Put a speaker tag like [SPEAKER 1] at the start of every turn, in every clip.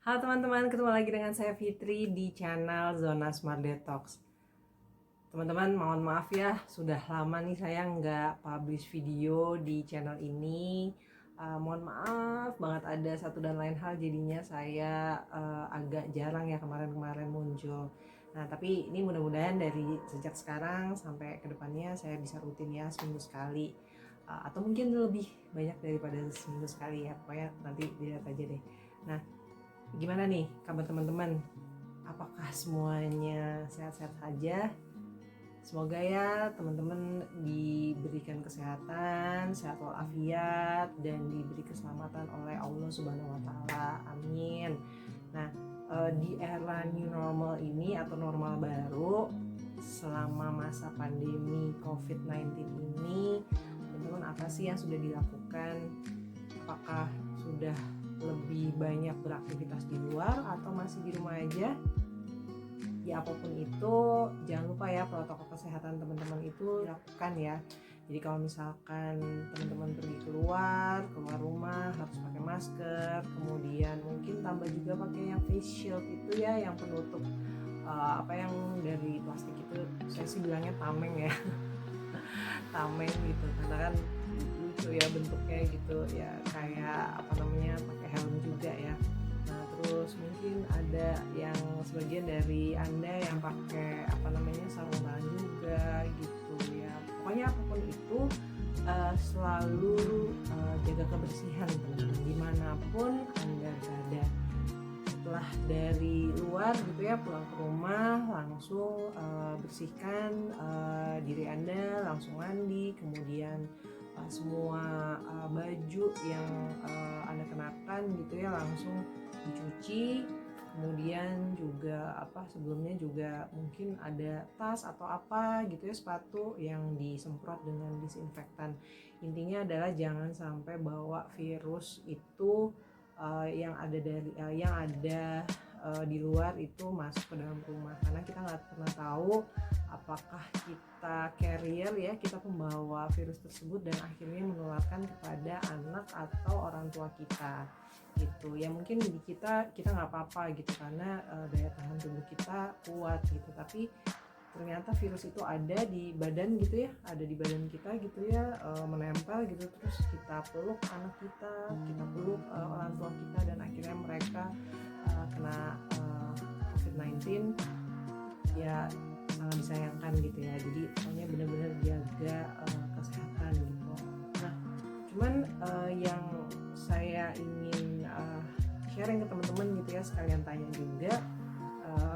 [SPEAKER 1] Halo teman-teman, ketemu lagi dengan saya Fitri di channel Zona Smart Detox. Teman-teman, mohon maaf ya, sudah lama nih saya nggak publish video di channel ini. Mohon maaf banget, ada satu dan lain hal jadinya saya agak jarang ya kemarin-kemarin muncul. Nah, tapi ini mudah-mudahan dari sejak sekarang sampai kedepannya saya bisa rutin ya, seminggu sekali. Atau mungkin lebih banyak daripada seminggu sekali ya, pokoknya nanti dilihat aja deh. Nah, gimana nih kabar teman-teman? Apakah semuanya sehat-sehat saja? Semoga ya teman-teman diberikan kesehatan, sehat walafiat, dan diberi keselamatan oleh Allah Subhanahu wa Ta'ala. Amin. Nah, di era new normal ini atau normal baru selama masa pandemi COVID-19 ini, teman-teman apa sih yang sudah dilakukan? Apakah sudah lebih banyak beraktivitas di luar atau masih di rumah aja? Ya apapun itu, jangan lupa ya protokol kesehatan teman-teman itu dilakukan ya. Jadi kalau misalkan teman-teman pergi keluar rumah harus pakai masker, kemudian mungkin tambah juga pakai yang face shield itu ya, yang penutup apa yang dari plastik itu, saya sih bilangnya tameng ya. Tameng gitu, karena kan lucu ya bentuknya gitu ya, kayak apa namanya, pakai helm juga ya. Nah terus mungkin ada yang sebagian dari anda yang pakai apa namanya, sarung tangan juga gitu ya. Pokoknya apapun itu selalu jaga kebersihan teman-teman dimanapun anda berada. Setelah dari luar gitu ya, pulang ke rumah langsung bersihkan diri anda, langsung mandi, kemudian semua baju yang anda kenakan gitu ya langsung dicuci. Kemudian juga sebelumnya juga mungkin ada tas atau apa gitu ya, sepatu yang disemprot dengan disinfektan. Intinya adalah jangan sampai bawa virus itu yang ada di luar itu masuk ke dalam rumah, karena kita nggak pernah tahu apakah kita carrier ya, kita pembawa virus tersebut dan akhirnya menularkan kepada anak atau orang tua kita gitu ya. Mungkin di kita nggak apa-apa gitu karena daya tahan tubuh kita kuat gitu, tapi ternyata virus itu ada di badan gitu ya, ada di badan kita gitu ya, menempel gitu, terus kita peluk anak kita peluk orang tua kita, dan akhirnya mereka kena COVID-19 ya. Sangat disayangkan gitu ya. Jadi pokoknya benar-benar jaga kesehatan gitu. Nah cuman yang saya ingin sharing ke teman-teman gitu ya, sekalian tanya juga,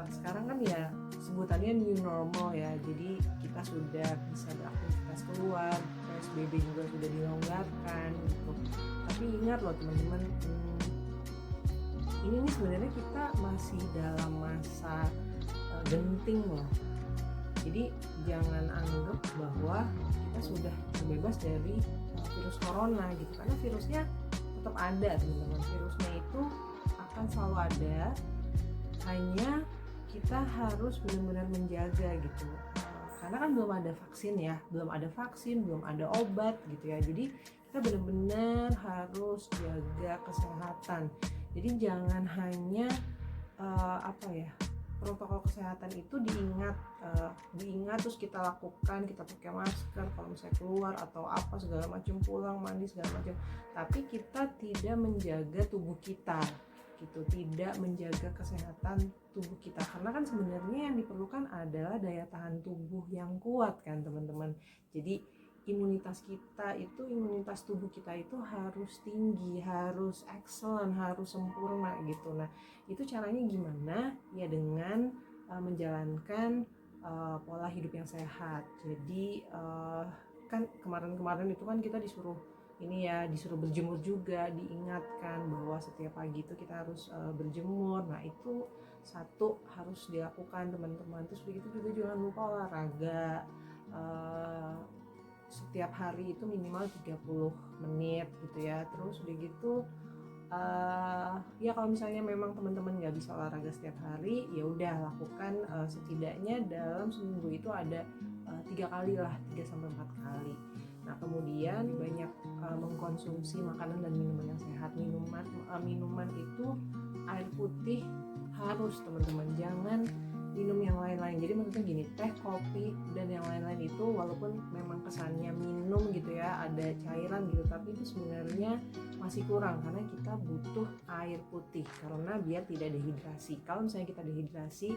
[SPEAKER 1] sekarang kan ya sebutannya new normal ya, jadi kita sudah bisa beraktivitas keluar, PSBB juga sudah dilonggarkan gitu. Tapi ingat loh teman-teman, ini nih sebenarnya kita masih dalam masa genting loh. Jadi jangan anggap bahwa kita sudah terbebas dari virus corona gitu, karena virusnya tetap ada teman-teman. Virusnya itu akan selalu ada, hanya kita harus benar-benar menjaga gitu. Karena kan belum ada vaksin ya, belum ada obat gitu ya. Jadi kita benar-benar harus jaga kesehatan. Jadi jangan hanya protokol kesehatan itu diingat terus kita lakukan, kita pakai masker kalau misalnya keluar atau apa segala macam, pulang mandi segala macam, tapi kita tidak menjaga tubuh kita gitu, tidak menjaga kesehatan tubuh kita. Karena kan sebenarnya yang diperlukan adalah daya tahan tubuh yang kuat kan teman-teman. Jadi imunitas tubuh kita itu harus tinggi, harus excellent, harus sempurna gitu. Nah itu caranya gimana ya, dengan menjalankan pola hidup yang sehat. Jadi kan kemarin-kemarin itu kan kita disuruh berjemur juga, diingatkan bahwa setiap pagi itu kita harus berjemur. Nah itu satu harus dilakukan teman-teman. Terus begitu juga jangan lupa olahraga setiap hari itu minimal 30 menit gitu ya. Terus begitu ya kalau misalnya memang teman-teman nggak bisa olahraga setiap hari, ya udah lakukan setidaknya dalam seminggu itu ada 3 kali lah, 3-4 kali. Nah kemudian banyak mengkonsumsi makanan dan minuman yang sehat. Minuman itu air putih putih harus teman-teman, jangan minum yang lain-lain. Jadi maksudnya gini, teh, kopi, dan yang lain-lain itu walaupun memang kesannya minum gitu ya, ada cairan gitu, tapi itu sebenarnya masih kurang karena kita butuh air putih karena biar tidak dehidrasi. Kalau misalnya kita dehidrasi,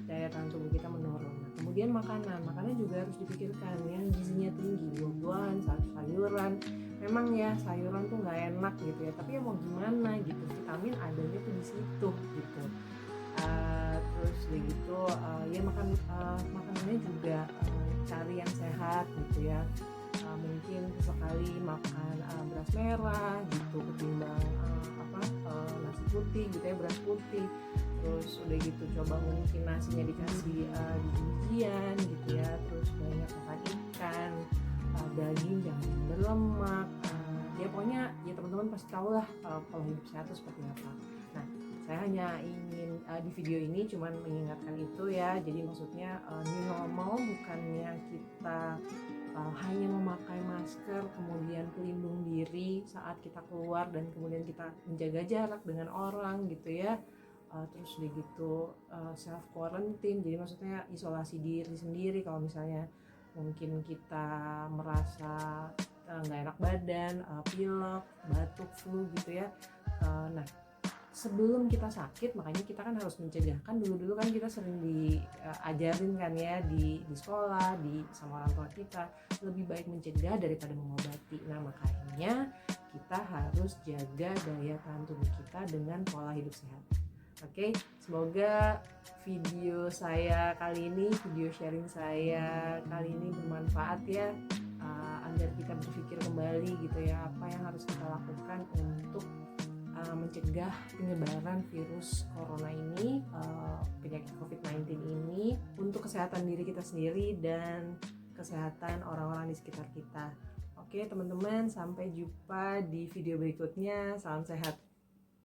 [SPEAKER 1] daya tahan tubuh kita menurun. Nah, kemudian makanan juga harus dipikirkan yang gizinya tinggi, buah-buahan, sayuran. Memang ya sayuran tuh nggak enak gitu ya, tapi ya mau gimana gitu, vitamin adanya tuh di situ gitu. Terus begitu ya makanannya juga cari yang sehat gitu ya. Mungkin sekali makan beras merah gitu ketimbang nasi putih gitu ya, beras putih. Terus udah gitu coba mungkin nasinya dikasih biji-bijian gitu ya. Terus banyak makan ikan, daging jangan berlemak. Ya pokoknya ya teman-teman pasti tahu lah pola hidup sehat itu seperti apa. Nah, saya hanya ingin di video ini cuman mengingatkan itu ya. Jadi maksudnya new normal bukannya kita hanya memakai masker, kemudian pelindung diri saat kita keluar dan kemudian kita menjaga jarak dengan orang gitu ya. Terus begitu self quarantine, jadi maksudnya isolasi diri sendiri kalau misalnya mungkin kita merasa nggak enak badan, pilek, batuk, flu gitu ya. Nah, sebelum kita sakit, makanya kita kan harus mencegah. Kan dulu kan kita sering diajarin kan ya di sekolah, sama orang tua kita, lebih baik mencegah daripada mengobati. Nah, makanya kita harus jaga daya tahan tubuh kita dengan pola hidup sehat. Oke, semoga video saya kali ini, video sharing saya kali ini bermanfaat ya, agar kita berpikir kembali gitu ya, apa yang harus kita lakukan untuk mencegah penyebaran virus corona ini, penyakit COVID-19 ini, untuk kesehatan diri kita sendiri dan kesehatan orang-orang di sekitar kita. Oke teman-teman, sampai jumpa di video berikutnya. Salam sehat.